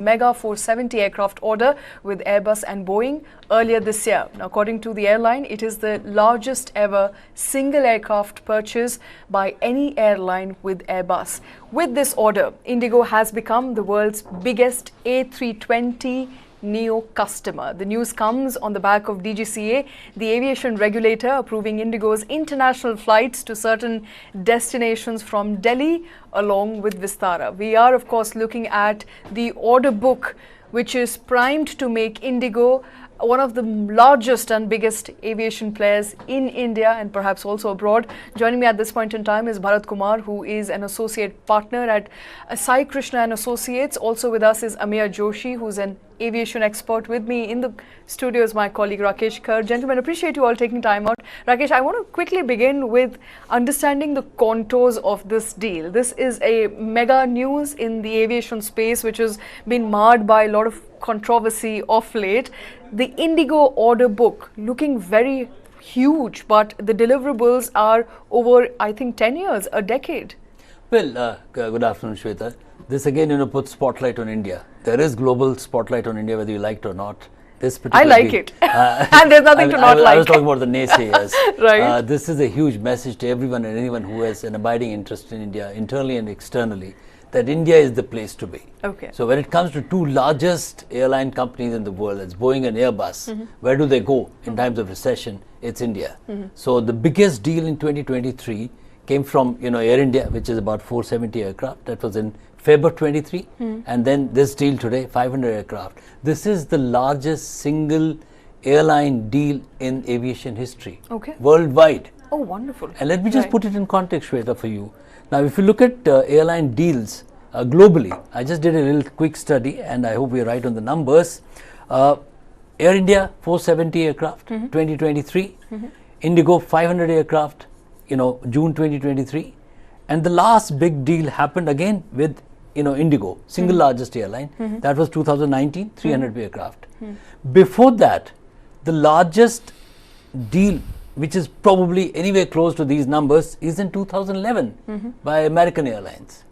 mega 470 aircraft order with Airbus and Boeing earlier this year. Now, according to the airline, it is the largest ever single aircraft purchase by any airline with Airbus. With this order, IndiGo has become the world's biggest A320 Neo customer. The news comes on the back of DGCA, the aviation regulator, approving IndiGo's international flights to certain destinations from Delhi along with Vistara. We are, of course, looking at the order book, which is primed to make IndiGo one of the largest and biggest aviation players in India and perhaps also abroad. Joining me at this point in time is Bharat Kumar, who is an associate partner at Saikrishna Associates. Also with us is Ameya Joshi, who's an aviation expert. With me in the studio is my colleague Rakesh Khar. Gentlemen, appreciate you all taking time out. Rakesh, I want to quickly begin with understanding the contours of this deal. This is a mega news in the aviation space, which has been marred by a lot of controversy of late. The IndiGo order book looking very huge, but the deliverables are over, I think, 10 years, a decade. Well, good afternoon, Shweta. This again, puts spotlight on India. There is global spotlight on India, whether you like it or not. This particular I like it. And there's nothing to not like. I was talking about the naysayers. Right. This is a huge message to everyone and anyone who has an abiding interest in India, internally and externally, that India is the place to be. Okay. So when it comes to two largest airline companies in the world, that's Boeing and Airbus, where do they go in times of recession? It's India. So the biggest deal in 2023 came from Air India, which is about 470 aircraft. That was in February 23, and then this deal today, 500 aircraft. This is the largest single airline deal in aviation history, worldwide. Oh, wonderful. And let me just put it in context, Shweta, for you. Now, if you look at airline deals globally, I just did a little quick study, and I hope we're right on the numbers. Air India, 470 aircraft, 2023. IndiGo, 500 aircraft, June 2023. And the last big deal happened again with IndiGo, single largest airline. That was 2019, 300 aircraft. Before that, the largest deal, which is probably anywhere close to these numbers, is in 2011 by American Airlines.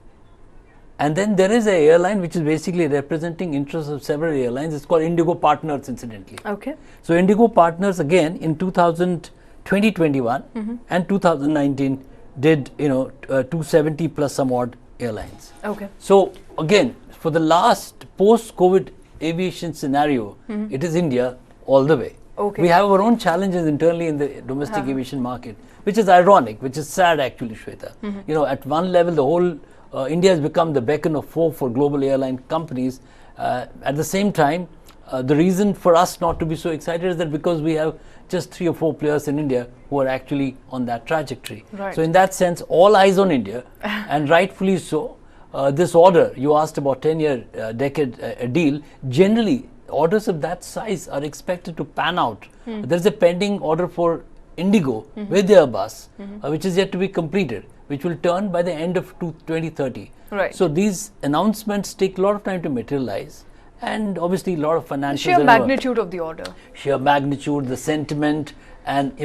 And then there is an airline which is basically representing interests of several airlines. It's called IndiGo Partners, incidentally. Okay. So IndiGo Partners again in 2021 and 2019 did 270 plus some odd airlines. Okay. So again, for the last post-COVID aviation scenario, it is India all the way. Okay. We have our own challenges internally in the domestic aviation market, which is ironic, which is sad actually, Shweta. At one level, the whole India has become the beacon of hope for global airline companies. At the same time, the reason for us not to be so excited is that because we have just 3 or 4 players in India who are actually on that trajectory. Right. So in that sense, all eyes on India, and rightfully so. This order, you asked about 10-year decade deal, generally orders of that size are expected to pan out. There's a pending order for IndiGo with Airbus, which is yet to be completed, which will turn by the end of 2030. Right. So these announcements take a lot of time to materialize, and obviously a lot of financial. Sheer magnitude of the order. Sheer magnitude, the sentiment, and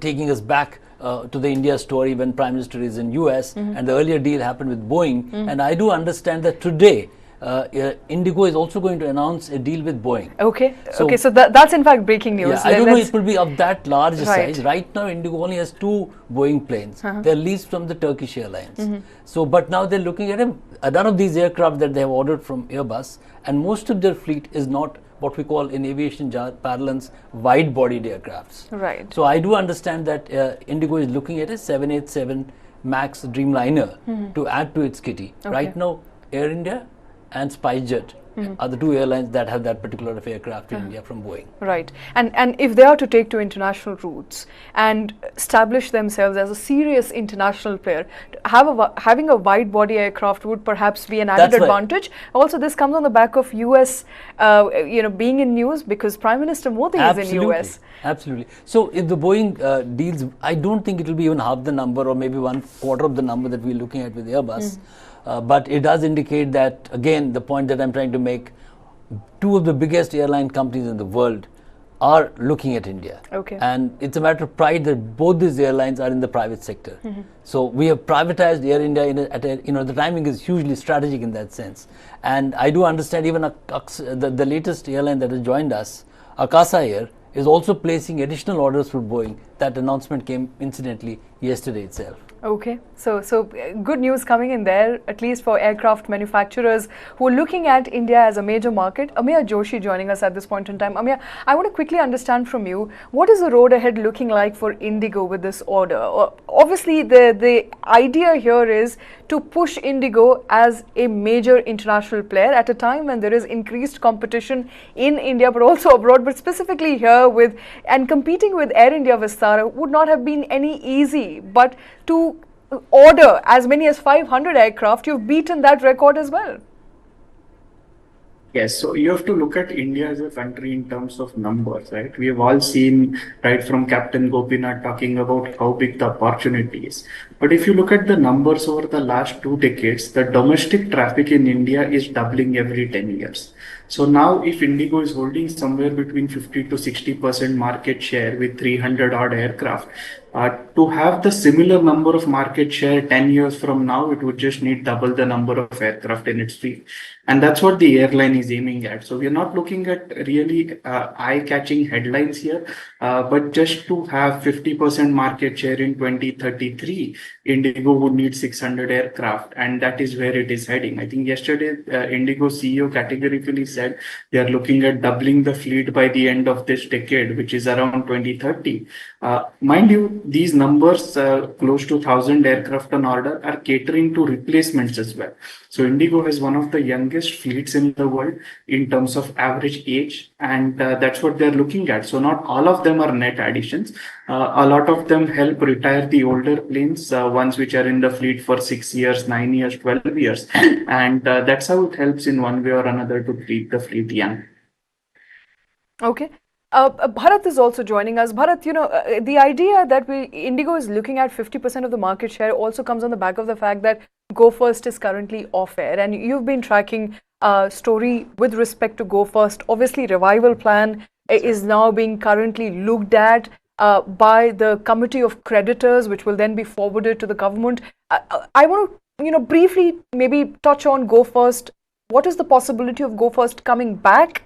taking us back to the India story when Prime Minister is in US, and the earlier deal happened with Boeing. And I do understand that today IndiGo is also going to announce a deal with Boeing. Okay. So that's in fact breaking news. Yeah, I don't know if it will be of that large size. Right now, IndiGo only has 2 Boeing planes. They're leased from the Turkish Airlines. So, but now they're looking at none of these aircraft that they have ordered from Airbus, and most of their fleet is not what we call in aviation parlance wide-bodied aircrafts. Right. So I do understand that IndiGo is looking at a 787 MAX Dreamliner to add to its kitty. Okay. Right now, Air India and SpiceJet are the 2 airlines that have that particular aircraft in India from Boeing. Right. And if they are to take to international routes and establish themselves as a serious international player, having a wide body aircraft would perhaps be an added advantage. Also, this comes on the back of US being in news because Prime Minister Modi is in US. Absolutely. So if the Boeing deals, I don't think it will be even half the number or maybe 1/4 of the number that we're looking at with Airbus. But it does indicate that, again, the point that I'm trying to make, 2 of the biggest airline companies in the world are looking at India. Okay. And it's a matter of pride that both these airlines are in the private sector. So we have privatized Air India the timing is hugely strategic in that sense. And I do understand even the latest airline that has joined us, Akasa Air, is also placing additional orders for Boeing. That announcement came incidentally yesterday itself. Okay, so good news coming in there, at least for aircraft manufacturers who are looking at India as a major market. Ameya Joshi joining us at this point in time. Ameya, I want to quickly understand from you, what is the road ahead looking like for IndiGo with this order? Obviously, the idea here is to push IndiGo as a major international player at a time when there is increased competition in India but also abroad, but specifically here and competing with Air India Vistara would not have been any easy, but to order as many as 500 aircraft, you've beaten that record as well. Yes, so you have to look at India as a country in terms of numbers, right? We have all seen, right, from Captain Gopinath talking about how big the opportunity is. But if you look at the numbers over the last 2 decades, the domestic traffic in India is doubling every 10 years. So now if IndiGo is holding somewhere between 50 to 60% market share with 300 odd aircraft, to have the similar number of market share 10 years from now, it would just need double the number of aircraft in its fleet. And that's what the airline is aiming at. So we're not looking at really eye-catching headlines here, but just to have 50% market share in 2033, IndiGo would need 600 aircraft, and that is where it is heading. I think yesterday, IndiGo CEO categorically said they are looking at doubling the fleet by the end of this decade, which is around 2030. Mind you, these numbers, close to 1,000 aircraft on order, are catering to replacements as well. So IndiGo has one of the youngest fleets in the world in terms of average age, and that's what they're looking at. So not all of them are net additions. A lot of them help retire the older planes, ones which are in the fleet for 6 years, 9 years, 12 years. And that's how it helps in one way or another to keep the fleet young. Okay. Bharat is also joining us. Bharat, the idea that IndiGo is looking at 50% of the market share also comes on the back of the fact that Go First is currently off air, and you've been tracking story with respect to Go First. Obviously, revival plan is now being currently looked at by the committee of creditors, which will then be forwarded to the government. I want to, briefly maybe touch on Go First. What is the possibility of Go First coming back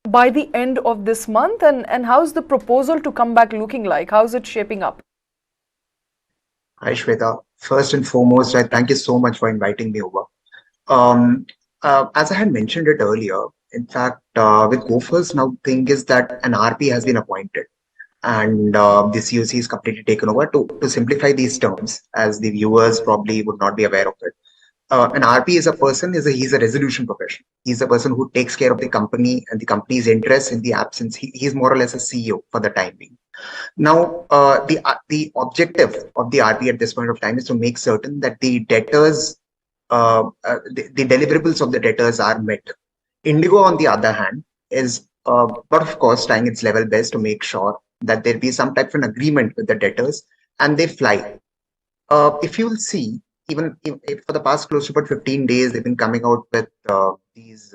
by the end of this month, and how's the proposal to come back looking like? How's it shaping up? Hi, Shweta. First and foremost, I thank you so much for inviting me over. As I had mentioned it earlier, in fact, with Go First, now thing is that an RP has been appointed, and the COC is completely taken over. To simplify these terms, as the viewers probably would not be aware of it, an RP is a person, he's a resolution professional. He's a person who takes care of the company and the company's interests in the absence. He's more or less a CEO for the time being. Now, the objective of the RP at this point of time is to make certain that the debtors, the deliverables of the debtors are met. IndiGo, on the other hand, is, but of course, trying its level best to make sure that there be some type of an agreement with the debtors and they fly. If you'll see, even if for the past close to about 15 days, they've been coming out with these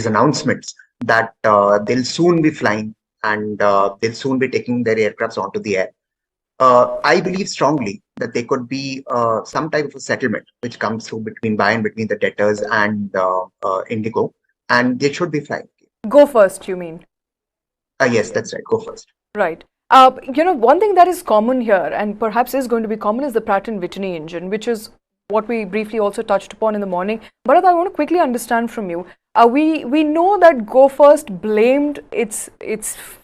announcements that they'll soon be flying and they'll soon be taking their aircrafts onto the air. I believe strongly that there could be some type of a settlement which comes through between the debtors and IndiGo, and they should be flying. Go First, you mean? Yes, that's right. Go First. Right. One thing that is common here, and perhaps is going to be common, is the Pratt & Whitney engine, which is what we briefly also touched upon in the morning. Bharat, I want to quickly understand from you. We know that Go First blamed its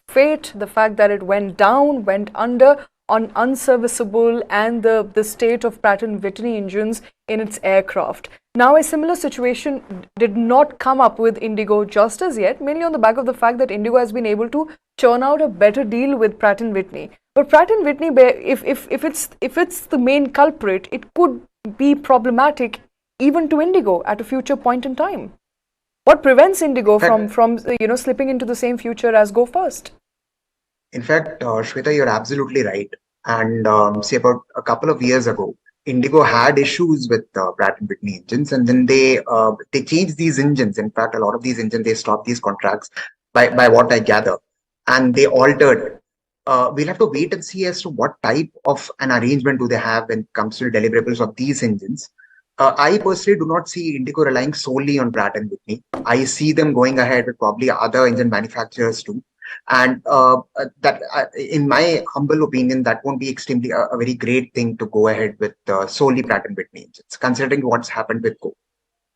fate, the fact that it went down, went under, on unserviceable and the state of Pratt & Whitney engines in its aircraft. Now, a similar situation did not come up with IndiGo just as yet, mainly on the back of the fact that IndiGo has been able to churn out a better deal with Pratt & Whitney. But Pratt & Whitney, if it's the main culprit, it could be problematic even to IndiGo at a future point in time. What prevents IndiGo from slipping into the same future as Go First? In fact, Shweta, you're absolutely right. And say about a couple of years ago, IndiGo had issues with Pratt & Whitney engines, and then they changed these engines. In fact, a lot of these engines, they stopped these contracts. by what I gather, and they altered. We'll have to wait and see as to what type of an arrangement do they have when it comes to deliverables of these engines. I personally do not see IndiGo relying solely on Pratt and Whitney. I see them going ahead with probably other engine manufacturers too. And that, in my humble opinion, that won't be extremely a very great thing to go ahead with solely Pratt and Whitney engines, considering what's happened with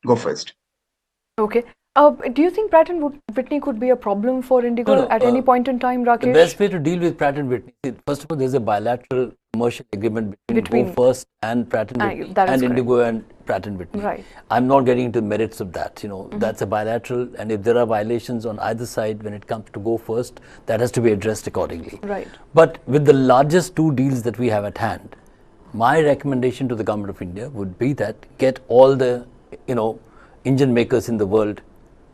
Go First. Okay. Do you think Pratt and Whitney could be a problem for IndiGo at any point in time, Rakesh? The best way to deal with Pratt and Whitney, first of all, there's a bilateral commercial agreement between Go First and Pratt and Whitney, and IndiGo and Pratt and Whitney. Right. I'm not getting into the merits of that. That's a bilateral, and if there are violations on either side when it comes to Go First, that has to be addressed accordingly. Right. But with the largest two deals that we have at hand, my recommendation to the government of India would be that get all the engine makers in the world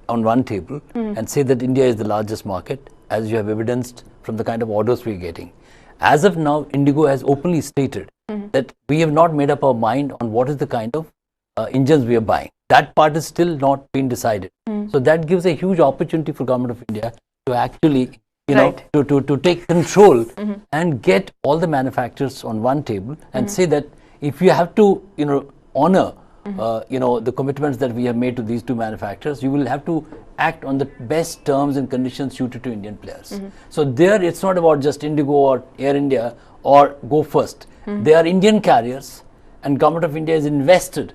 on one table and say that India is the largest market, as you have evidenced from the kind of orders we're getting. As of now, IndiGo has openly stated that we have not made up our mind on what is the kind of engines we are buying. That part is still not been decided. So that gives a huge opportunity for government of India to actually, to take control and get all the manufacturers on one table and say that if you have to, honor the commitments that we have made to these two manufacturers, you will have to act on the best terms and conditions suited to Indian players. So there, it's not about just IndiGo or Air India or Go First. They are Indian carriers, and government of India is invested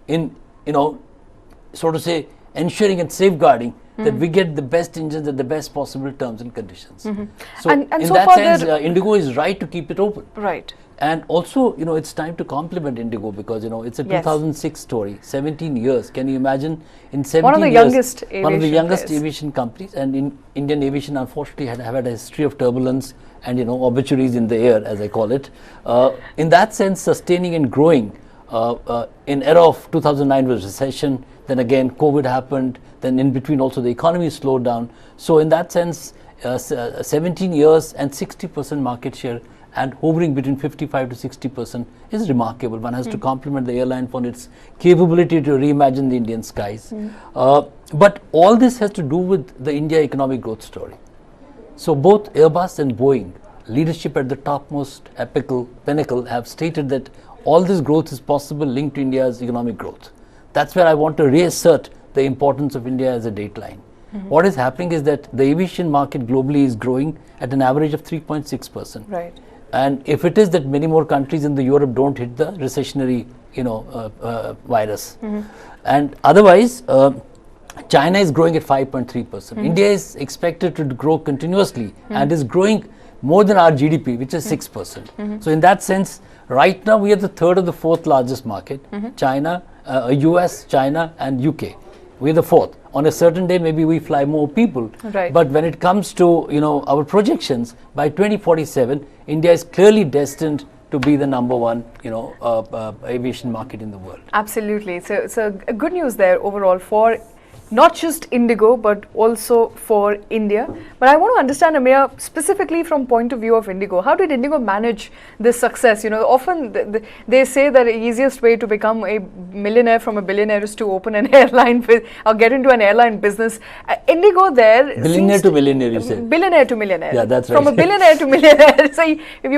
in, so to say, ensuring and safeguarding that we get the best engines at the best possible terms and conditions. So and in so that far sense, IndiGo is right to keep it open. Right. And also, it's time to compliment IndiGo because, it's a 2006 story, 17 years. Can you imagine in 17 years? One of the youngest aviation companies, and in Indian aviation, unfortunately, have had a history of turbulence and, obituaries in the air, as I call it. In that sense, sustaining and growing, in era of 2009 was recession, then again COVID happened, then in between also the economy slowed down. So in that sense, 17 years and 60% market share and hovering between 55 to 60% is remarkable. One has to compliment the airline for its capability to reimagine the Indian skies. But all this has to do with the India economic growth story. So both Airbus and Boeing, leadership at the topmost pinnacle, have stated that all this growth is possible linked to India's economic growth. That's where I want to reassert the importance of India as a dateline. What is happening is that the aviation market globally is growing at an average of 3.6%. Right. And if it is that many more countries in the Europe don't hit the recessionary, virus, and otherwise, China is growing at 5.3%. India is expected to grow continuously and is growing more than our GDP, which is 6%. So in that sense, right now we are the third or the fourth largest market. China, US, China, and UK. We're the fourth. On a certain day, maybe we fly more people. Right. But when it comes to our projections, by 2047, India is clearly destined to be the number one aviation market in the world. Absolutely. So good news there overall for not just IndiGo, but also for India. But I want to understand, Ameya, specifically from point of view of IndiGo, how did IndiGo manage this success? Often they say that the easiest way to become a millionaire from a billionaire is to open an airline or get into an airline business. IndiGo there billionaire to millionaire, you said. Billionaire to millionaire. Yeah, that's right. From a billionaire to millionaire. So if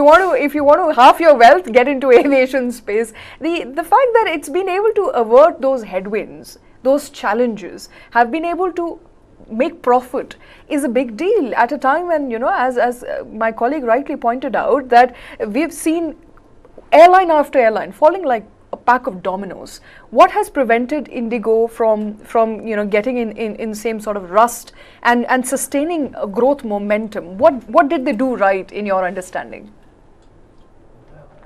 you want to half your wealth, get into aviation space. The fact that it's been able to avert those headwinds, those challenges, have been able to make profit is a big deal at a time when, as my colleague rightly pointed out, that we've seen airline after airline falling like a pack of dominoes. What has prevented IndiGo from getting in same sort of rust and sustaining a growth momentum? What did they do right in your understanding?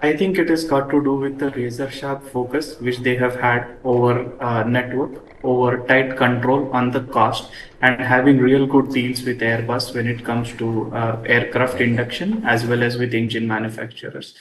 I think it has got to do with the razor sharp focus which they have had over network, over tight control on the cost, and having real good deals with Airbus when it comes to aircraft induction as well as with engine manufacturers.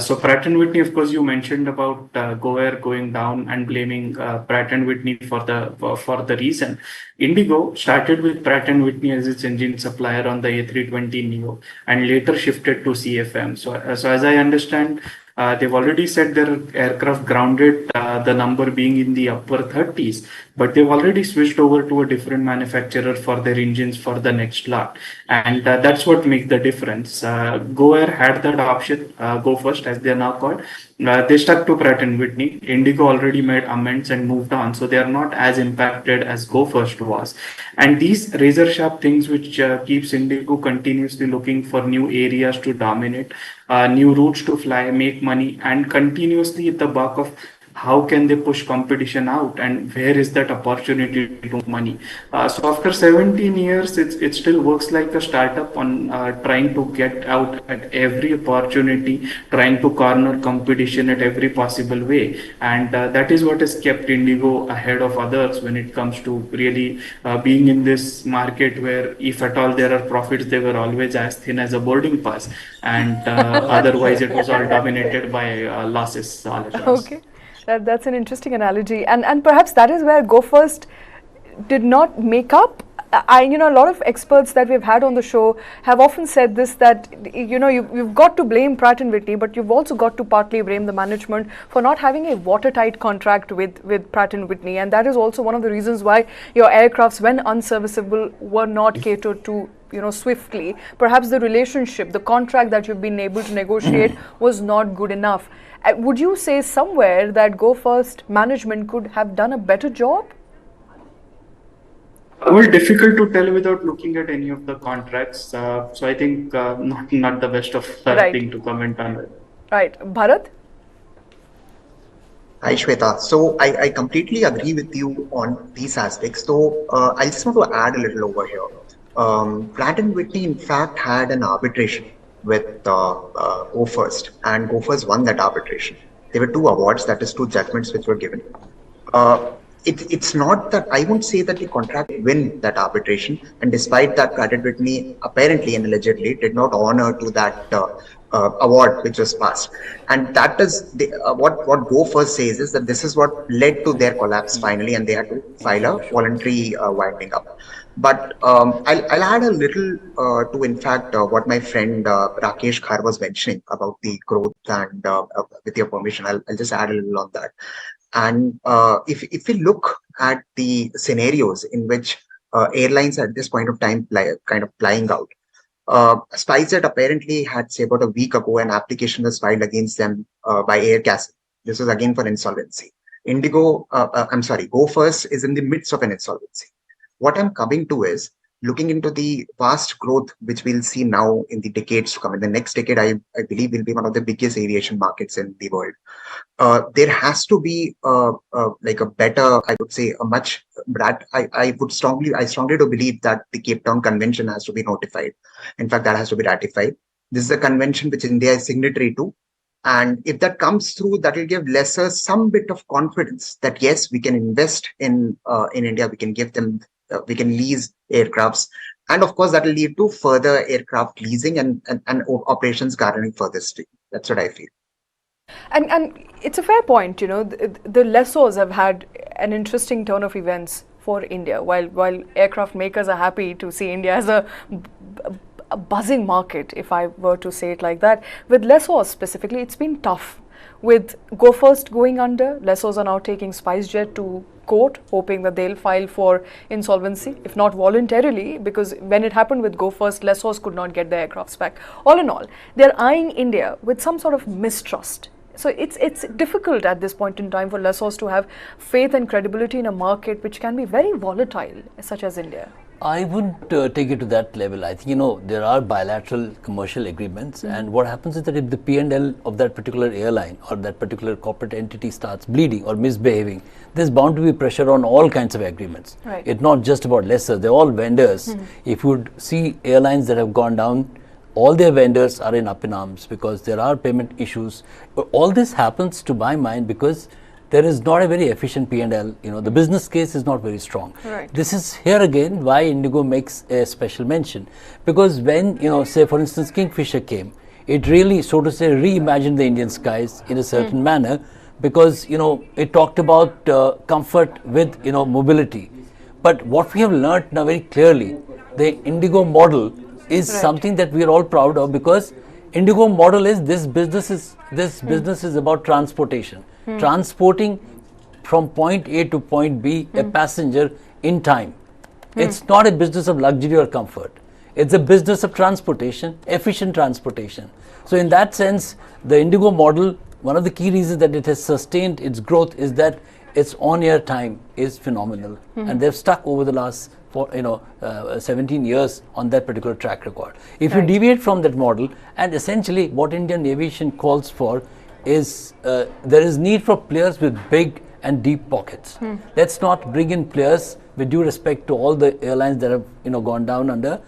So Pratt & Whitney, of course, you mentioned about Go Air going down and blaming Pratt & Whitney for the reason. IndiGo started with Pratt & Whitney as its engine supplier on the A320neo and later shifted to CFM. So as I understand, They've already said their aircraft grounded, the number being in the upper 30s, but they've already switched over to a different manufacturer for their engines for the next lot. And that's what makes the difference. Go Air had that option, Go First, as they're now called. They stuck to Pratt and Whitney. Indigo already made amends and moved on, so they are not as impacted as Go First was. And these razor sharp things which keeps Indigo continuously looking for new areas to dominate, new routes to fly, make money, and continuously at the back of how can they push competition out and where is that opportunity to make money. So after 17 years, it still works like a startup on trying to get out at every opportunity, trying to corner competition at every possible way. And that is what has kept Indigo ahead of others when it comes to really being in this market where if at all there are profits, they were always as thin as a boarding pass. And otherwise it was all dominated by losses all across. Okay. That's an interesting analogy, and perhaps that is where Go First did not make up. A lot of experts that we've had on the show have often said this, that you've got to blame Pratt and Whitney, but you've also got to partly blame the management for not having a watertight contract with Pratt and Whitney, and that is also one of the reasons why your aircrafts, when unserviceable, were not catered to swiftly. Perhaps the relationship, the contract that you've been able to negotiate was not good enough. Would you say somewhere that Go First management could have done a better job? Well, difficult to tell without looking at any of the contracts. So I think not the best of thing to comment on it. Right. Bharat? Hi, Shweta. So I completely agree with you on these aspects. So I just want to add a little over here. Pratt and Whitney, in fact, had an arbitration with Go First, and Go First won that arbitration. There were two awards, that is, two judgments which were given. It's not that I won't say that the contract win that arbitration, and despite that, Pratt and Whitney apparently and allegedly did not honor to that award which was passed, and that is what Go First says is that this is what led to their collapse finally, and they had to file a voluntary winding up. But I'll add a little to, in fact, what my friend Rakesh Khar was mentioning about the growth, and with your permission, I'll just add a little on that. And if we look at the scenarios in which airlines at this point of time kind of playing out, SpiceJet apparently had, say, about a week ago, an application was filed against them by Air Castle. This was again for insolvency. Go First is in the midst of an insolvency. What I'm coming to is looking into the vast growth which we'll see now in the decades to come. In the next decade, I believe will be one of the biggest aviation markets in the world. There has to be like a better, I would say, a much. I strongly do believe that the Cape Town Convention has to be notified. In fact, that has to be ratified. This is a convention which India is signatory to. And if that comes through, that will give lessors some bit of confidence that yes, we can invest in India. We can give them. We can lease aircrafts, and of course that will lead to further aircraft leasing and operations garnering further stream. That's what I feel. And it's a fair point. The lessors have had an interesting turn of events for India. While aircraft makers are happy to see India as a buzzing market, if I were to say it like that, with lessors specifically, it's been tough. With Go First going under, lessors are now taking SpiceJet to court, hoping that they'll file for insolvency, if not voluntarily, because when it happened with Go First, lessors could not get their aircrafts back. All in all, they're eyeing India with some sort of mistrust. So it's difficult at this point in time for lessors to have faith and credibility in a market which can be very volatile, such as India. I wouldn't take it to that level. I think, there are bilateral commercial agreements, and what happens is that if the P&L of that particular airline or that particular corporate entity starts bleeding or misbehaving, there's bound to be pressure on all kinds of agreements. Right. It's not just about lessors, they're all vendors. If you would see airlines that have gone down, all their vendors are up in arms because there are payment issues. All this happens, to my mind, because there is not a very efficient P&L. The business case is not very strong. Right. This is here again why IndiGo makes a special mention, because when say for instance Kingfisher came, it really, so to say, reimagined the Indian skies in a certain manner, because it talked about comfort with mobility. But what we have learnt now very clearly, the IndiGo model is something that we are all proud of, because IndiGo model is this business is about transportation, transporting from point A to point B a passenger in time. It's not a business of luxury or comfort. It's a business of transportation, efficient transportation. So in that sense, the IndiGo model, one of the key reasons that it has sustained its growth is that its on-air time is phenomenal, and they've stuck over the last 17 years on that particular track record. If you deviate from that model, and essentially what Indian aviation calls for is there is need for players with big and deep pockets. Let's not bring in players, with due respect to all the airlines that have gone down under.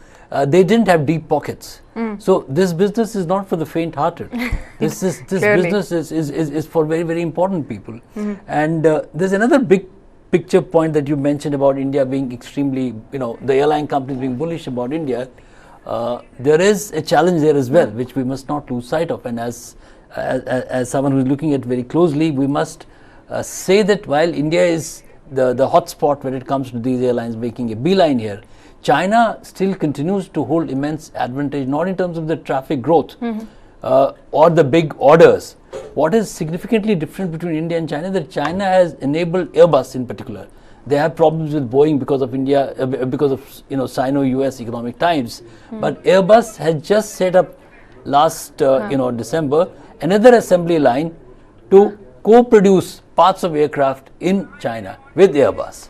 They didn't have deep pockets. So this business is not for the faint-hearted. This business is for very, very important people. And there's another big picture point that you mentioned about India being extremely, the airline companies being bullish about India. There is a challenge there as well, which we must not lose sight of. And as someone who's looking at very closely, we must say that while India is the hot spot when it comes to these airlines making a beeline here, China still continues to hold immense advantage, not in terms of the traffic growth or the big orders. What is significantly different between India and China is that China has enabled Airbus in particular. They have problems with Boeing because of India, because of Sino-US economic times. But Airbus has just set up last December another assembly line to co-produce parts of aircraft in China with Airbus.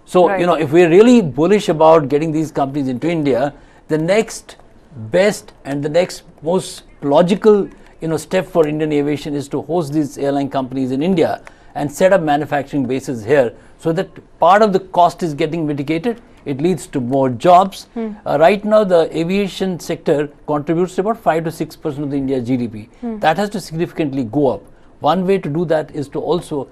So, if we're really bullish about getting these companies into India, the next best and the next most logical, step for Indian aviation is to host these airline companies in India and set up manufacturing bases here so that part of the cost is getting mitigated. It leads to more jobs. Right now, the aviation sector contributes to about 5 to 6% of the India GDP. That has to significantly go up. One way to do that is to also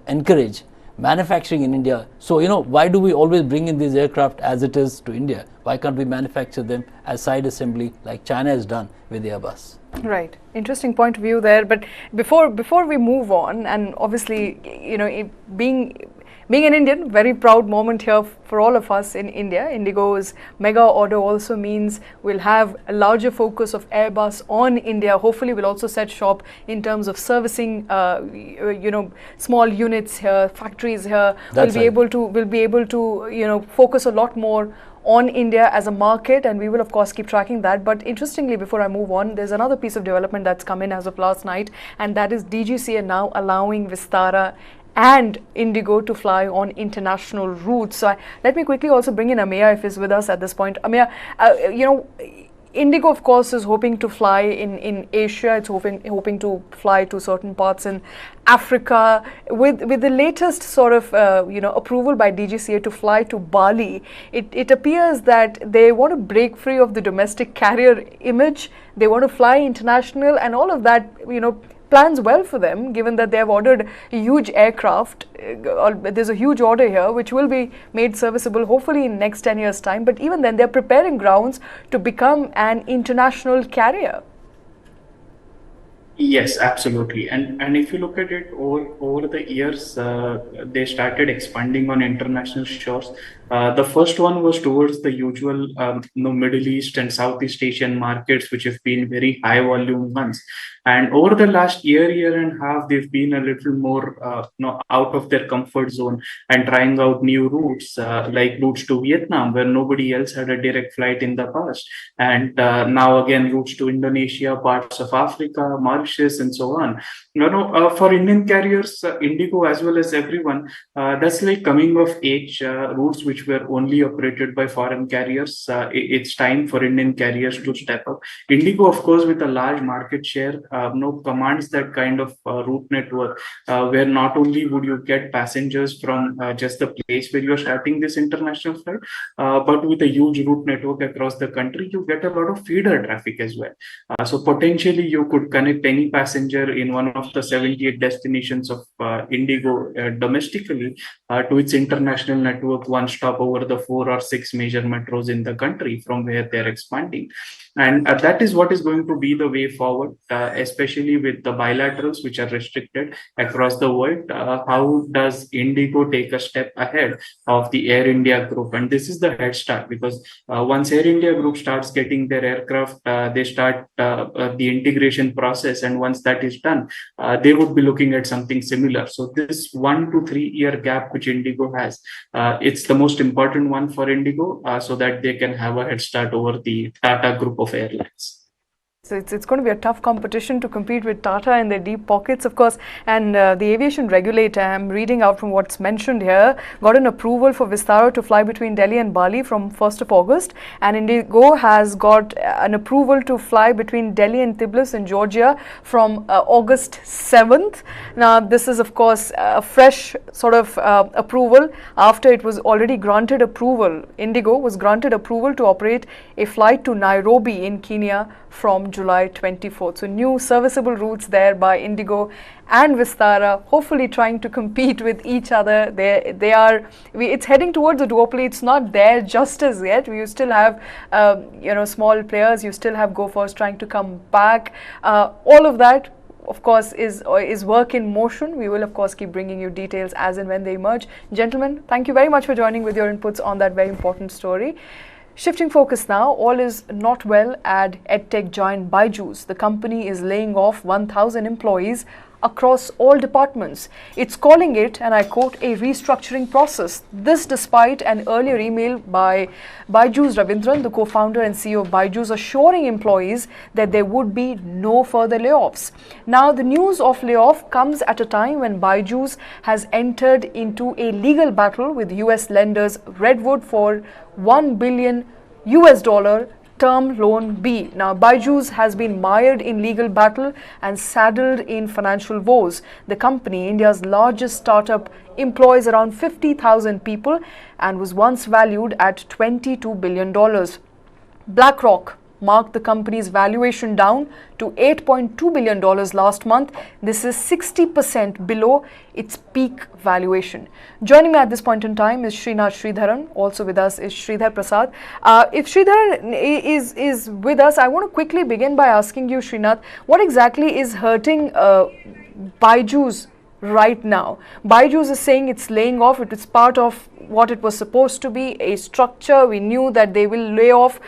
encourage manufacturing in India. So, why do we always bring in these aircraft as it is to India? Why can't we manufacture them as side assembly like China has done with Airbus? Right. Interesting point of view there. But before we move on, and obviously, being an Indian, very proud moment here for all of us in India. IndiGo's mega order also means we'll have a larger focus of Airbus on India. Hopefully, we'll also set shop in terms of servicing, small units here, factories here. We'll be able to, focus a lot more on India as a market, and we will of course keep tracking that. But interestingly, before I move on, there's another piece of development that's come in as of last night, and that is DGCA now allowing Vistara and IndiGo to fly on international routes. So let me quickly also bring in Ameya if he's with us at this point. Ameya, IndiGo of course is hoping to fly in Asia. It's hoping to fly to certain parts in Africa. With the latest sort of approval by DGCA to fly to Bali, it appears that they want to break free of the domestic carrier image. They want to fly international, and all of that plans well for them, given that they have ordered a huge aircraft. There's a huge order here which will be made serviceable hopefully in next 10 years time, but even then they're preparing grounds to become an international carrier. Yes, absolutely. And if you look at it over the years, they started expanding on international shores. The first one was towards the usual Middle East and Southeast Asian markets, which have been very high volume ones. And over the last year and a half, they've been a little more out of their comfort zone and trying out new routes, like routes to Vietnam, where nobody else had a direct flight in the past. And now again, routes to Indonesia, parts of Africa, Mauritius, and so on. For Indian carriers, IndiGo as well as everyone, that's like coming of age. Routes which were only operated by foreign carriers. It's time for Indian carriers to step up. IndiGo, of course, with a large market share, commands that kind of route network where not only would you get passengers from just the place where you're starting this international flight, but with a huge route network across the country, you get a lot of feeder traffic as well. So potentially you could connect any passenger in one of the 78 destinations of IndiGo domestically to its international network, one stop over the 4 or 6 major metros in the country from where they're expanding. And that is what is going to be the way forward, especially with the bilaterals, which are restricted across the world. How does IndiGo take a step ahead of the Air India group? And this is the head start, because once Air India group starts getting their aircraft, they start the integration process. And once that is done, they would be looking at something similar. So this 1 to 3 year gap which IndiGo has, it's the most important one for IndiGo, so that they can have a head start over the Tata group of airlines. So it's going to be a tough competition to compete with Tata in their deep pockets, of course. And the aviation regulator, I'm reading out from what's mentioned here, got an approval for Vistara to fly between Delhi and Bali from 1st of August. And IndiGo has got an approval to fly between Delhi and Tbilisi in Georgia from August 7th. Now, this is, of course, a fresh sort of approval after it was already granted approval. IndiGo was granted approval to operate a flight to Nairobi in Kenya from July 24th. So new serviceable routes there by IndiGo and Vistara, hopefully trying to compete with each other. It's heading towards a duopoly. It's not there just as yet. You still have small players. You still have GoFirst trying to come back. All of that, of course, is work in motion. We will, of course, keep bringing you details as and when they emerge. Gentlemen, thank you very much for joining with your inputs on that very important story. Shifting focus now, all is not well at Edtech giant Byjus. The company is laying off 1,000 employees across all departments. It's calling it, and I quote, a restructuring process. This despite an earlier email by Byjus Ravindran, the co-founder and CEO of Byjus, assuring employees that there would be no further layoffs. Now, the news of layoff comes at a time when Byjus has entered into a legal battle with US lenders Redwood for $1 billion term loan B. Now, Byjus has been mired in legal battle and saddled in financial woes. The company, India's largest startup, employs around 50,000 people and was once valued at $22 billion. BlackRock marked the company's valuation down to $8.2 billion last month. This is 60% below its peak valuation. Joining me at this point in time is Srinath Sridharan. Also with us is Sreedhar Prasad. If Sridharan is with us, I want to quickly begin by asking you, Srinath, what exactly is hurting Byjus right now? Byjus is saying it's laying off. It is part of what it was supposed to be, a structure. We knew that they will lay off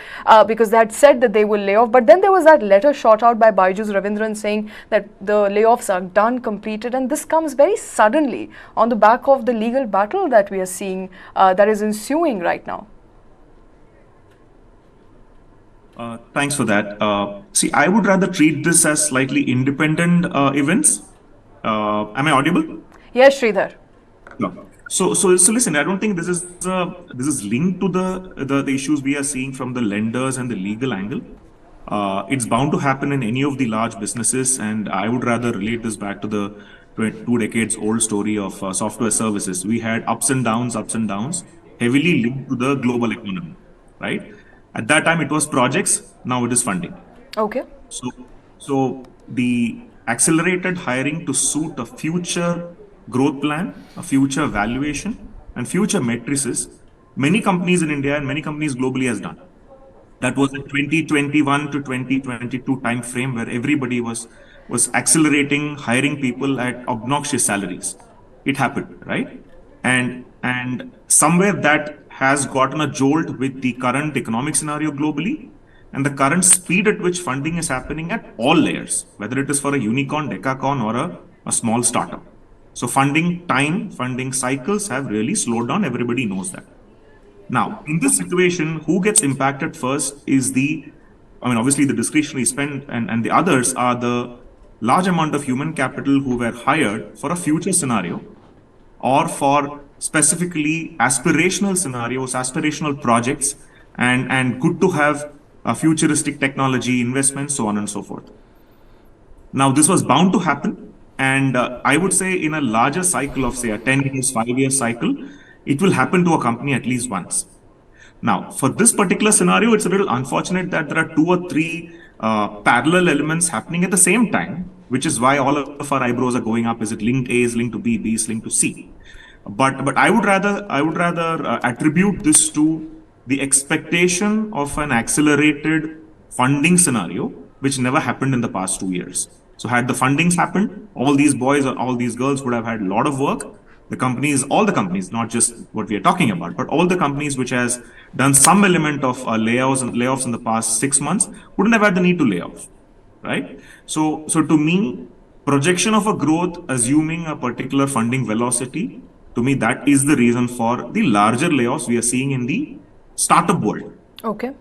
because they had said that they will lay off. But then there was that letter shot out by Byjus Ravindran saying that the layoffs are done, completed. And this comes very suddenly on the back of the legal battle that we are seeing that is ensuing right now. Thanks for that. See, I would rather treat this as slightly independent events. Am I audible? Yes, Sridhar. No. So listen, I don't think this is linked to the issues we are seeing from the lenders and the legal angle. It's bound to happen in any of the large businesses, and I would rather relate this back to the 2 decades old story of software services. We had ups and downs, heavily linked to the global economy, right? At that time, it was projects. Now it is funding. Okay. So the accelerated hiring to suit a future growth plan, a future valuation, and future matrices, many companies in India and many companies globally has done. That was a 2021 to 2022 time frame where everybody was accelerating, hiring people at obnoxious salaries. It happened, right? And somewhere that has gotten a jolt with the current economic scenario globally and the current speed at which funding is happening at all layers, whether it is for a unicorn, decacorn, or a small startup. So funding time, funding cycles have really slowed down. Everybody knows that. Now, in this situation, who gets impacted first is obviously the discretionary spend and the others are the large amount of human capital who were hired for a future scenario or for specifically aspirational scenarios, aspirational projects, and good to have a futuristic technology investments, so on and so forth. Now, this was bound to happen. And I would say in a larger cycle of, say, a 10 years, 5-year cycle, it will happen to a company at least once. Now, for this particular scenario, it's a little unfortunate that there are 2 or 3 parallel elements happening at the same time. which is why all of our eyebrows are going up. Is it linked A is linked to B, B is linked to C? But I would rather attribute this to the expectation of an accelerated funding scenario, which never happened in the past 2 years. So had the fundings happened, all these boys or all these girls would have had a lot of work. The companies, all the companies, not just what we are talking about, but all the companies which has done some element of layoffs in the past 6 months wouldn't have had the need to lay off, right? So to me, projection of a growth assuming a particular funding velocity, to me, that is the reason for the larger layoffs we are seeing in the startup world. Okay.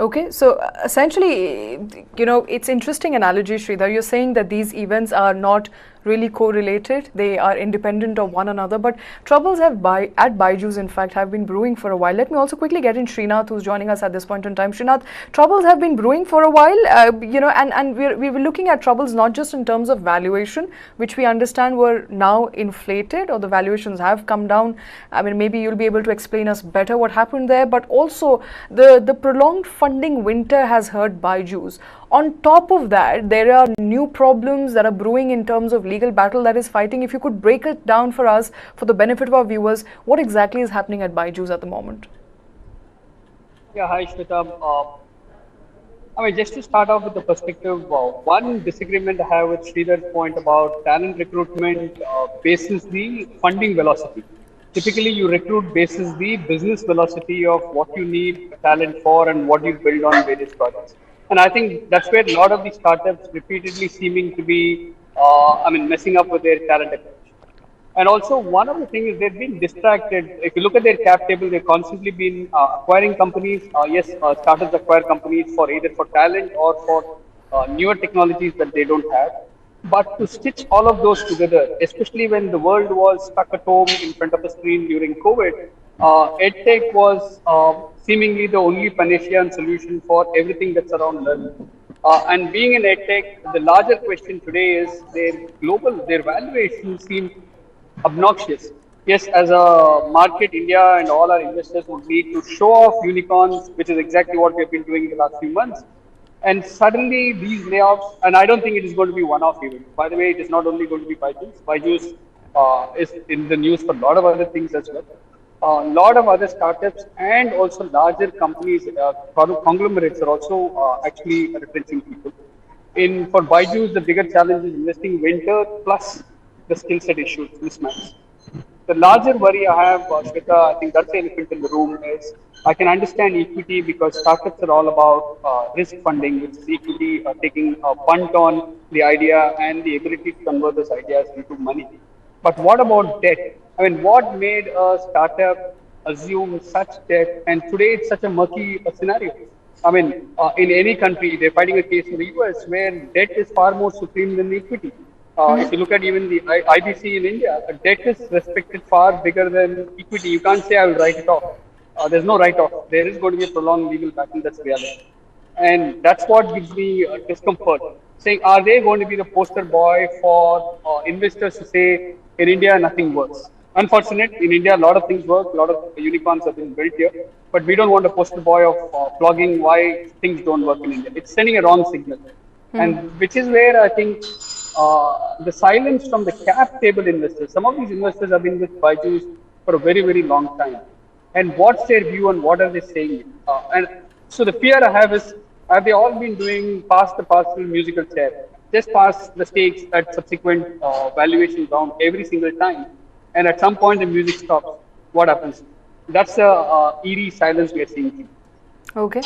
Okay, so essentially, it's interesting analogy, Sridhar. You're saying that these events are not really correlated, they are independent of one another, but troubles at Byjus, in fact, have been brewing for a while. Let me also quickly get in Srinath, who's joining us at this point in time. Srinath, troubles have been brewing for a while, and we were looking at troubles not just in terms of valuation, which we understand were now inflated, or the valuations have come down. I mean, maybe you'll be able to explain us better what happened there, but also the prolonged funding winter has hurt Byjus. On top of that, there are new problems that are brewing in terms of legal battle that is fighting. If you could break it down for us, for the benefit of our viewers, what exactly is happening at Byjus at the moment? Yeah, hi Shweta. Just to start off with the perspective, one disagreement I have with Sreedhar's point about talent recruitment basis the funding velocity. Typically, you recruit basis the business velocity of what you need talent for and what you build on various projects. And I think that's where a lot of these startups repeatedly seeming to be, messing up with their talent acquisition. And also, one of the things is they've been distracted. If you look at their cap table, they've constantly been acquiring companies. Startups acquire companies for either for talent or for newer technologies that they don't have. But to stitch all of those together, especially when the world was stuck at home in front of a screen during COVID, Edtech was seemingly the only panacea and solution for everything that's around learning. And being in Edtech, the larger question today is their valuation seems obnoxious. Yes, as a market, India and all our investors would need to show off unicorns, which is exactly what we've been doing in the last few months. And suddenly these layoffs, and I don't think it is going to be one-off event. By the way, it is not only going to be Byjus. Byjus is in the news for a lot of other things as well. A lot of other startups and also larger companies, conglomerates are also actually retrenching people. For Byjus, the bigger challenge is investing winter plus the skill set issues, mismatch. The larger worry I have, Shweta, I think that's the elephant in the room, is I can understand equity because startups are all about risk funding, which is equity, taking a punt on the idea and the ability to convert those ideas into money. But what about debt? What made a startup assume such debt? And today it's such a murky scenario. In any country, they're fighting a case in the US where debt is far more supreme than equity. If you look at even the IBC in India, debt is respected far bigger than equity. You can't say I will write it off. There's no write-off. There is going to be a prolonged legal battle. That's reality. And that's what gives me discomfort. Saying, are they going to be the poster boy for investors to say, in India, nothing works? Unfortunate, in India, a lot of things work. A lot of unicorns have been built here. But we don't want a poster boy of flogging why things don't work in India. It's sending a wrong signal. And which is where I think the silence from the cap table investors, some of these investors have been with Byjus for a very, very long time. And what's their view and what are they saying? And so the fear I have is, have they all been doing pass the parcel musical chair? Just pass the stakes at subsequent valuation round every single time. And at some point the music stops. What happens? That's the eerie silence we are seeing. Okay.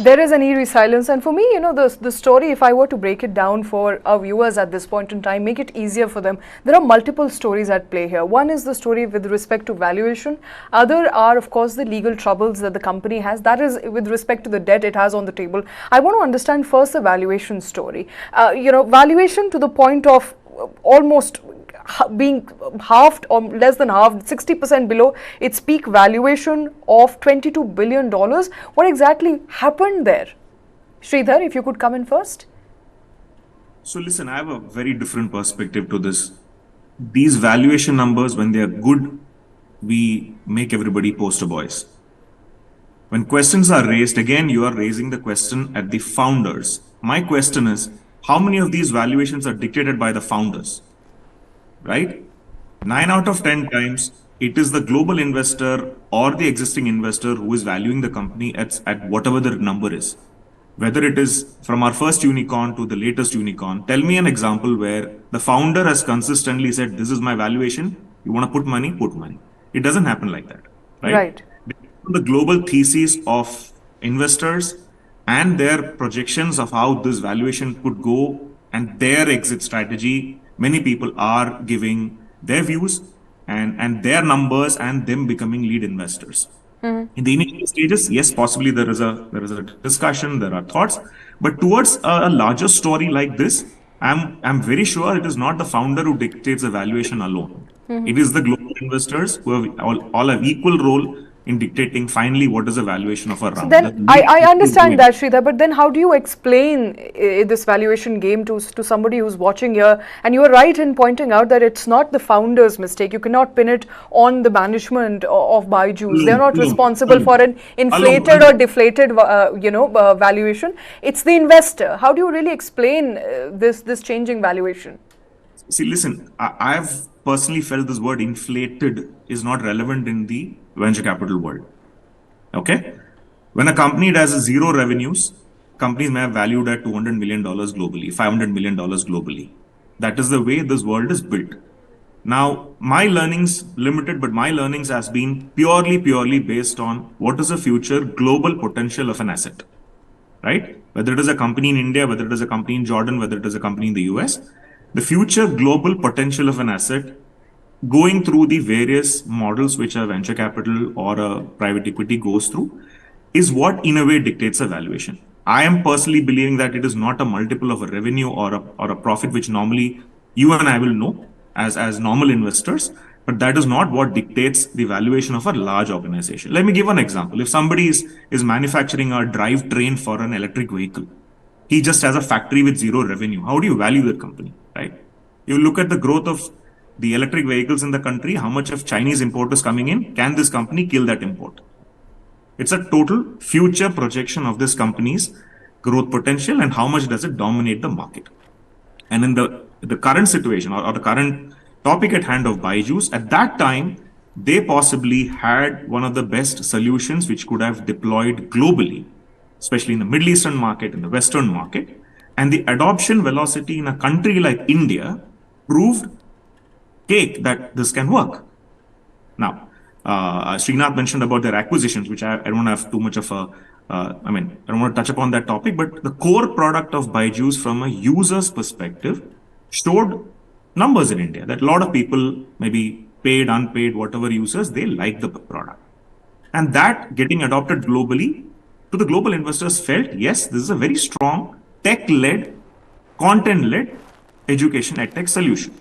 There is an eerie silence, and for me, the story, if I were to break it down for our viewers at this point in time, make it easier for them, there are multiple stories at play here. One is the story with respect to valuation. Other are, of course, the legal troubles that the company has. That is with respect to the debt it has on the table. I want to understand first the valuation story. Valuation to the point of almost being halved or less than halved, 60% below its peak valuation of $22 billion. What exactly happened there? Sreedhar, if you could come in first. So listen, I have a very different perspective to this. These valuation numbers, when they are good, we make everybody poster boys. When questions are raised, again, you are raising the question at the founders. My question is, how many of these valuations are dictated by the founders, right? 9 out of 10 times, it is the global investor or the existing investor who is valuing the company at whatever the number is. Whether it is from our first unicorn to the latest unicorn, tell me an example where the founder has consistently said, this is my valuation. You want to put money? Put money. It doesn't happen like that, right? Right. The global thesis of investors and their projections of how this valuation could go and their exit strategy, many people are giving their views and their numbers and them becoming lead investors. In the initial stages, yes, possibly there is a discussion, there are thoughts, but towards a larger story like this, I'm very sure it is not the founder who dictates the valuation alone. It is the global investors who have all have equal role in dictating finally what is the valuation of a round. Then I understand that, Sreedhar, but then how do you explain this valuation game to somebody who's watching here? And you are right in pointing out that it's not the founder's mistake. You cannot pin it on the management of Byjus. They're not responsible for an inflated or deflated, valuation. It's the investor. How do you really explain this changing valuation? See, listen, I've personally felt this word inflated is not relevant in the venture capital world. Okay? When a company does zero revenues, companies may have valued at $200 million globally, $500 million globally. That is the way this world is built. Now, my learnings, limited, but my learnings has been purely based on what is the future global potential of an asset, right? Whether it is a company in India, whether it is a company in Jordan, whether it is a company in the US, the future global potential of an asset going through the various models which a venture capital or a private equity goes through is what in a way dictates a valuation. I am personally believing that it is not a multiple of a revenue or a profit which normally you and I will know as normal investors, but that is not what dictates the valuation of a large organization. Let me give an example. If somebody is manufacturing a drivetrain for an electric vehicle, he just has a factory with zero revenue. How do you value that company, right? You look at the growth of the electric vehicles in the country, how much of Chinese importers coming in, can this company kill that import? It's a total future projection of this company's growth potential and how much does it dominate the market. And in the current situation or the current topic at hand of Byjus, at that time, they possibly had one of the best solutions which could have deployed globally, especially in the Middle Eastern market, in the Western market. And the adoption velocity in a country like India proved that this can work. Now, Srinath mentioned about their acquisitions, which I don't have too much of I don't want to touch upon that topic, but the core product of Byjus from a user's perspective showed numbers in India that a lot of people, maybe paid, unpaid, whatever users, they like the product. And that getting adopted globally, to the global investors felt, yes, this is a very strong tech-led, content-led education edtech solution.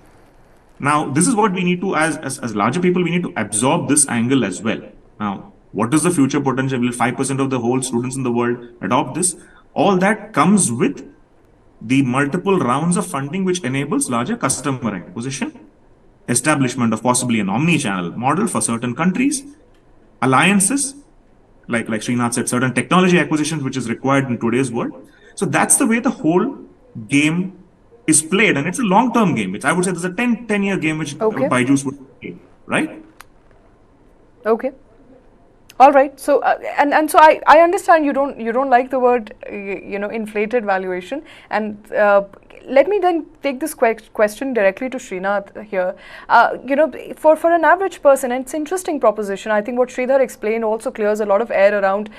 Now, this is what we need to, as larger people, we need to absorb this angle as well. Now, what is the future potential? Will 5% of the whole students in the world adopt this? All that comes with the multiple rounds of funding, which enables larger customer acquisition, establishment of possibly an omni-channel model for certain countries, alliances, like Srinath said, certain technology acquisitions, which is required in today's world. So that's the way the whole game is played, and it's a long-term game. I would say there's a 10-year game which Byjus would play, right? Okay. All right. So and so I understand you don't like the word inflated valuation, and let me then take this question directly to Srinath here. For an average person, and it's an interesting proposition. I think what Sreedhar explained also clears a lot of air around.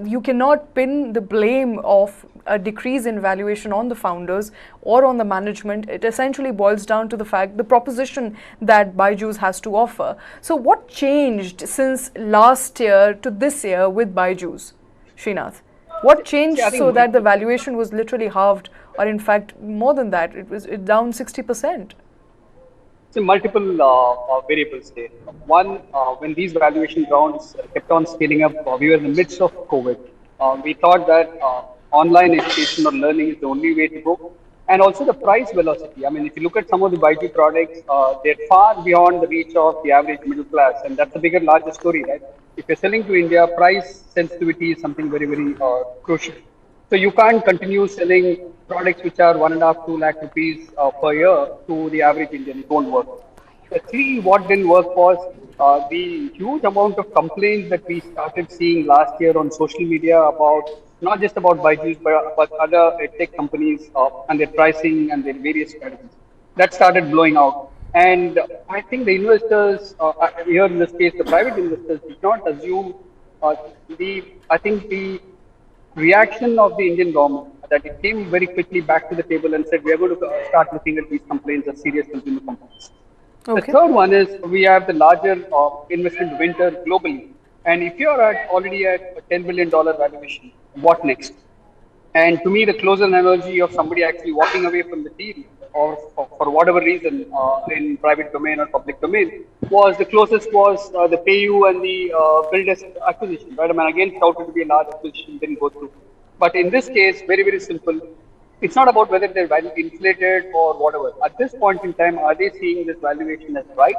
You cannot pin the blame of a decrease in valuation on the founders or on the management. It essentially boils down to the proposition that Byjus has to offer. So what changed since last year to this year with Byjus, Srinath? What changed so that the valuation was literally halved, or in fact more than that, it was down 60%? So multiple variables there. One, when these valuation rounds kept on scaling up, we were in the midst of COVID. We thought that online education or learning is the only way to go. And also the price velocity. I mean, if you look at some of the Byjus products, they're far beyond the reach of the average middle class. And that's the larger story, right? If you're selling to India, price sensitivity is something very, very crucial. So you can't continue selling products which are 1.5, 2 lakh rupees per year to the average Indian. It won't work. The three, what didn't work was the huge amount of complaints that we started seeing last year on social media about not just about Byjus but other tech companies and their pricing and their various strategies. That started blowing out. And I think the investors, here in this case, the private investors did not assume I think the reaction of the Indian government that it came very quickly back to the table and said we are going to start looking at these complaints as serious consumer complaints. The Okay. third one is we have the larger investment winter globally. And if you're already at a $10 billion valuation, what next? And to me, the closer analogy of somebody actually walking away from the deal or for whatever reason in private domain or public domain was the closest was the PayU and the Builders acquisition, right? I mean, again, touted to be a large acquisition, didn't go through. But in this case, very, very simple. It's not about whether they're value inflated or whatever. At this point in time, are they seeing this valuation as right?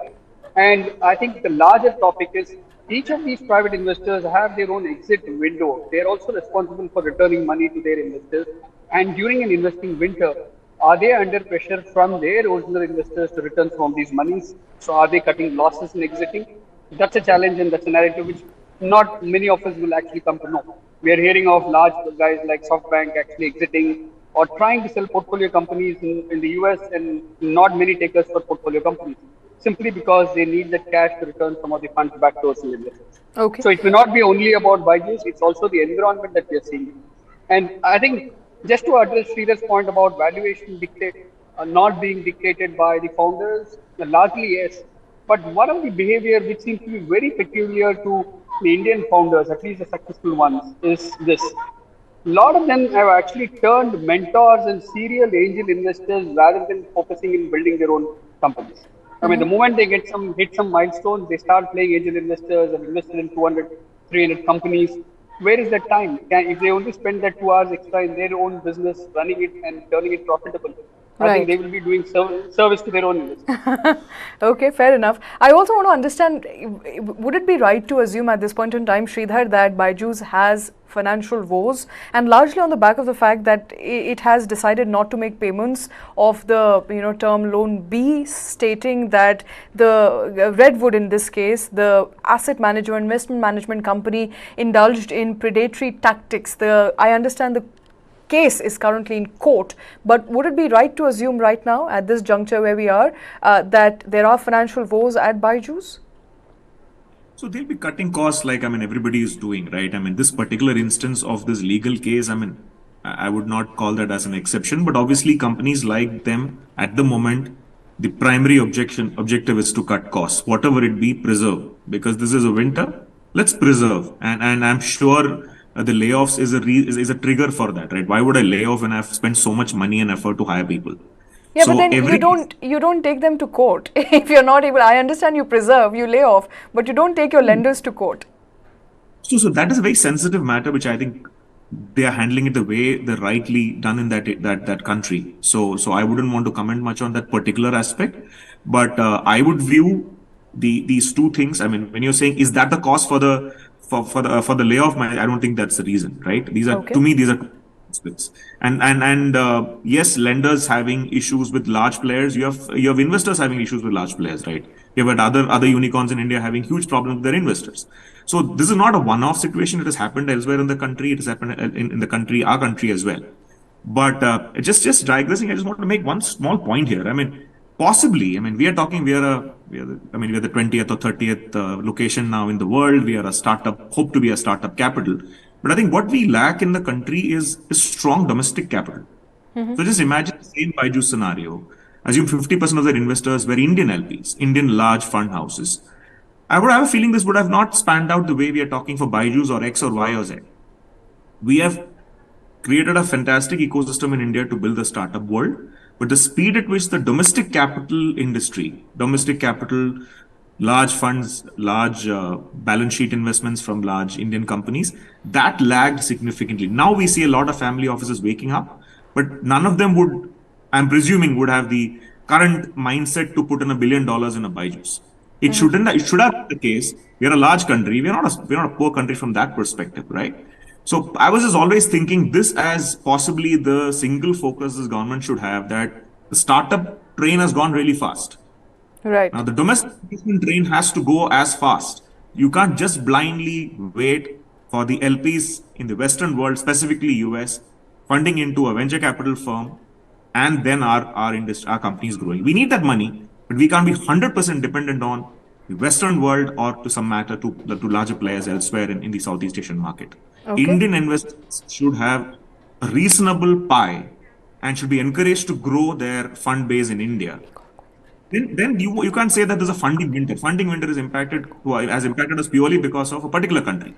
And I think the larger topic is each of these private investors have their own exit window. They're also responsible for returning money to their investors. And during an investing winter, are they under pressure from their original investors to return some of these monies? So are they cutting losses and exiting? That's a challenge and that's a narrative which not many of us will actually come to know. We are hearing of large guys like SoftBank actually exiting or trying to sell portfolio companies in the US and not many takers for portfolio companies simply because they need that cash to return some of the funds back to those investors. Okay. So it may not be only about Byjus, it's also the environment that we are seeing. And I think just to address Sridhar's point about valuation not being dictated by the founders, largely yes. But one of the behavior which seems to be very peculiar to the Indian founders, at least the successful ones, is this. A lot of them have actually turned mentors and serial angel investors rather than focusing in building their own companies. I mean, the moment they hit some milestones, they start playing angel investors and invested in 200, 300 companies. Where is that time? If they only spend that 2 hours extra in their own business, running it and turning it profitable, I think Right. they will be doing service to their own investors. Okay, fair enough. I also want to understand, would it be right to assume at this point in time, Sridhar, that Byjus has financial woes, and largely on the back of the fact that it has decided not to make payments of the term loan B, stating that the Redwood, in this case, the asset manager, investment management company, indulged in predatory tactics. I understand the case is currently in court, but would it be right to assume right now, at this juncture where we are, that there are financial woes at Byjus? So they'll be cutting costs like, everybody is doing, right? This particular instance of this legal case, I would not call that as an exception, but obviously companies like them at the moment, the primary objective is to cut costs, whatever it be, preserve, because this is a winter, let's preserve. And I'm sure the layoffs is a trigger for that, right? Why would I lay off when I've spent so much money and effort to hire people? Yeah, So but then you don't take them to court if you're not able. I understand you preserve, you lay off, but you don't take your lenders to court. So that is a very sensitive matter, which I think they are handling it the way they're rightly done in that country. So I wouldn't want to comment much on that particular aspect, but I would view these two things. When you're saying is that the cause for the layoff, I don't think that's the reason, right? These are Okay. to me these are aspects. And yes, lenders having issues with large players. You have investors having issues with large players, right? You have other unicorns in India having huge problems with their investors. So this is not a one-off situation. It has happened elsewhere in the country. It has happened in the country, our country as well. But just digressing, I just want to make one small point here. Possibly, we are the 20th or 30th location now in the world. We are a startup, hope to be a startup capital. But I think what we lack in the country is strong domestic capital. So just imagine the same Byjus scenario. Assume 50% of their investors were Indian LPs, Indian large fund houses. I would have a feeling this would have not spanned out the way we are talking for Byjus or X or Y or Z. We have created a fantastic ecosystem in India to build the startup world, but the speed at which the domestic capital industry, large funds, large balance sheet investments from large Indian companies, that lagged significantly. Now we see a lot of family offices waking up, but none of them would, I'm presuming, would have the current mindset to put in $1 billion in a Byjus. It shouldn't. It should have been the case. We are a large country. We're not a poor country from that perspective, right? So I was just always thinking this as possibly the single focus this government should have, that the startup train has gone really fast. Right. Now the domestic investment train has to go as fast. You can't just blindly wait for the LPs in the Western world, specifically US, funding into a venture capital firm, and then our industry, our companies growing. We need that money, but we can't be 100% dependent on the Western world or to some matter to larger players elsewhere in the Southeast Asian market. Okay. Indian investors should have a reasonable pie and should be encouraged to grow their fund base in India. Then you can't say that there's a funding winter. Funding winter has impacted us purely because of a particular country,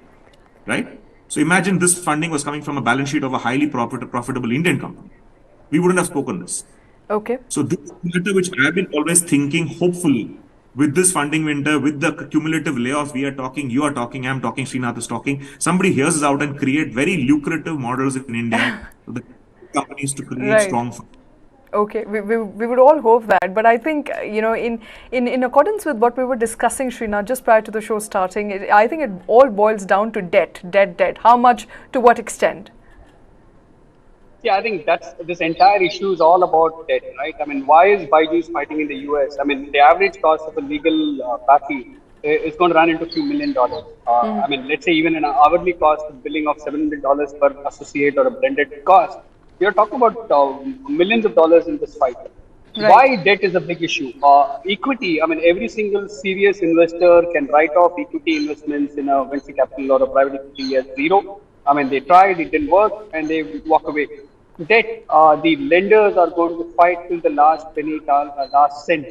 right? So imagine this funding was coming from a balance sheet of a highly profitable Indian company. We wouldn't have spoken this. Okay. So this matter which I've been always thinking, hopefully, with this funding winter, with the cumulative layoffs we are talking, you are talking, I'm talking, Srinath is talking, somebody hears us out and create very lucrative models in India for the companies to create Right. strong funds. Okay, we would all hope that, but I think, in accordance with what we were discussing, Srinath, just prior to the show starting, I think it all boils down to debt. How much, to what extent? Yeah, I think this entire issue is all about debt, right? I mean, why is Byjus fighting in the US? I mean, the average cost of a legal battle is going to run into a few $1 million. I mean, let's say even an hourly cost of billing of $700 per associate or a blended cost, we are talking about millions of dollars in this fight. Right. Why debt is a big issue? Equity, I mean, every single serious investor can write off equity investments in a venture capital or a private equity as zero. I mean, they tried, it didn't work, and they walk away. Debt, the lenders are going to fight till the last penny, last cent.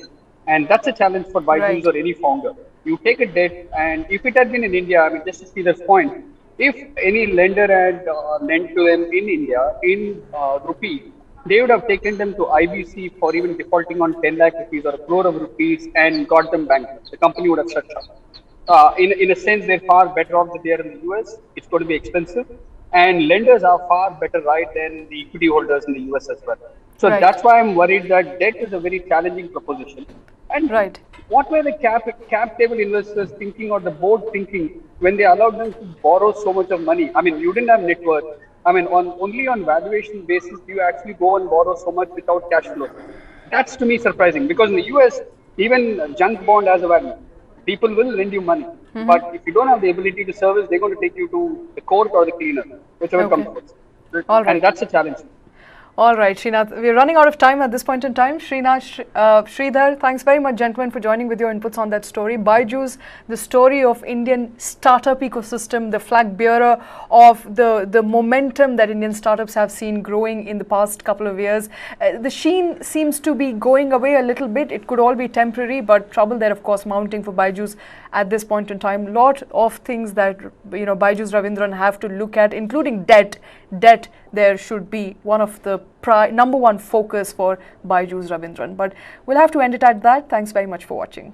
And that's a challenge for Byjus Right. or any founder. You take a debt, and if it had been in India, I mean, just to see this point, if any lender had lent to them in India in rupee, they would have taken them to IBC for even defaulting on 10 lakh rupees or a crore of rupees and got them bankrupt. The company would have shut down. In a sense, they're far better off than they are in the US. It's going to be expensive. And lenders are far better right than the equity holders in the US as well. So Right. that's why I'm worried that debt is a very challenging proposition. And Right. what were the cap table investors thinking or the board thinking when they allowed them to borrow so much of money? I mean, you didn't have net worth. I mean, only on valuation basis do you actually go and borrow so much without cash flow. That's to me surprising, because in the US, even junk bond has a value. People will lend you money, but if you don't have the ability to service, they're going to take you to the court or the cleaner, whichever Okay. comes first. All right. And that's a challenge. All right, Srinath, we're running out of time at this point in time. Sreedhar, thanks very much, gentlemen, for joining with your inputs on that story. Byjus, the story of Indian startup ecosystem, the flag bearer of the momentum that Indian startups have seen growing in the past couple of years. The sheen seems to be going away a little bit. It could all be temporary, but trouble there, of course, mounting for Byjus at this point in time. Lot of things that Byjus Ravindran have to look at, including debt. Debt there should be one of the number one focus for Byjus Ravindran. But we'll have to end it at that. Thanks very much for watching.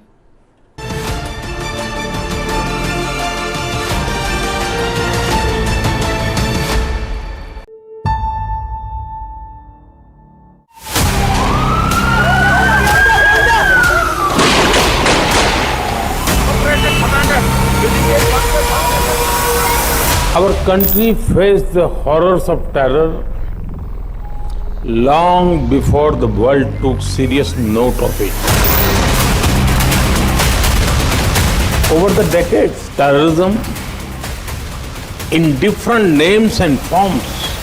Our country faced the horrors of terror long before the world took serious note of it. Over the decades, terrorism, in different names and forms,